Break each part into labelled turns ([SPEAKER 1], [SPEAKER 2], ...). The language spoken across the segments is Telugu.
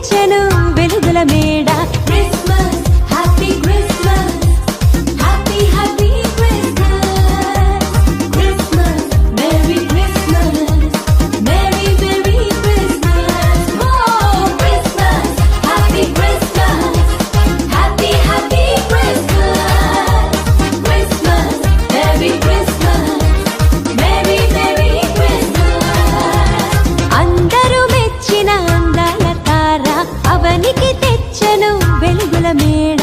[SPEAKER 1] తెచ్చెను వెలుగుల మేడ. Christmas happy Christmas happy happy Christmas. Christmas merry Christmas merry merry Christmas. ఓ Christmas happy Christmas happy happy Christmas. Christmas merry Christmas merry merry Christmas. అందరూ మెచ్చిన అందాల తార అవనికి తెచ్చెను వెలుగుల మేడ.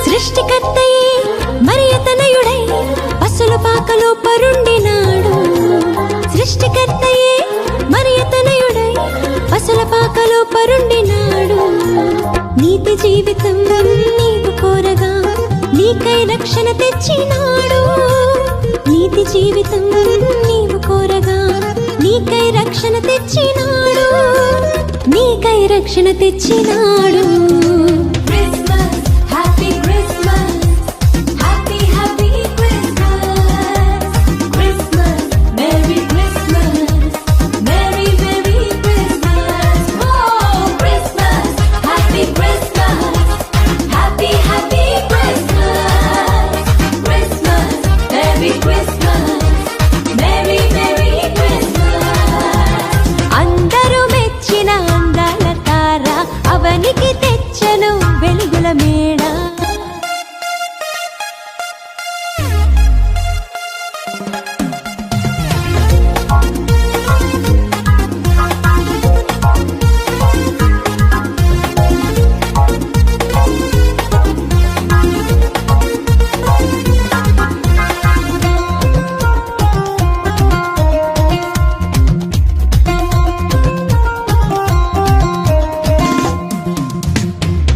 [SPEAKER 1] సృష్టికర్తయే మరియతనయుడై పసుల పాకలో పరుండినాడు. సృష్టికర్తయే మరియతనయుడై పసుల పాకలో పరుండినాడు. నీతి జీవితం నీవు కోరగా నీకై రక్షణ తెచ్చినాడు. నీతి జీవితం నీవు కోరగా నీకై రక్షణ తెచ్చినాడు. నీకై రక్షణ తెచ్చినాడు. Christmas happy Christmas happy happy Christmas. Christmas merry Christmas merry merry Christmas. ఓ Christmas happy Christmas happy happy Christmas. Christmas merry Christmas merry merry Christmas. అందరూ మెచ్చిన అందాల తార అవనికి తెచ్చెను వెలుగుల మేడ.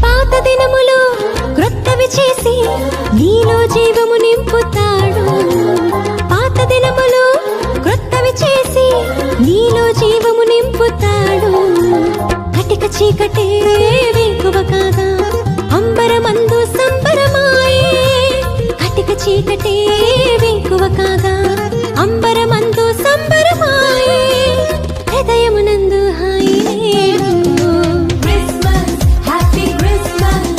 [SPEAKER 1] పాత దినములు క్రొత్తవి చేసి నీలో జీవము నింపుతాడు. పాత దినములు క్రొత్తవి చేసి నీలో జీవము నింపుతాడు. కటిక చీకటే వేకువ కాగా అంబరమందు సంబరమాయే. కటిక చీకటే వేకువ కాగా అంబరమందు సంబరమాయే. హృదయమునందు హాయి నేడు. Christmas happy Christmas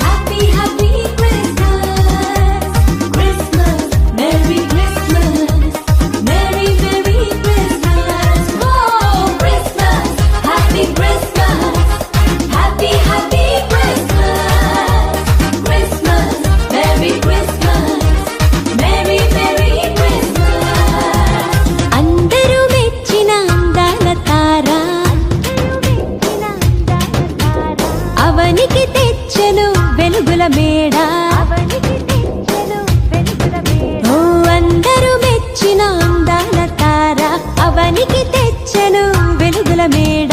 [SPEAKER 1] happy happy Christmas. Christmas merry Christmas merry merry Christmas. ఓ Christmas happy Christmas happy happy Christmas. Christmas merry Christmas merry merry Christmas. అందరూ మెచ్చిన అందాల తార అవనికి తెచ్చెను వెలుగుల మేడ. ఓ అందరూ మెచ్చిన అందాల తార అవనికి తెచ్చెను వెలుగుల మేడ.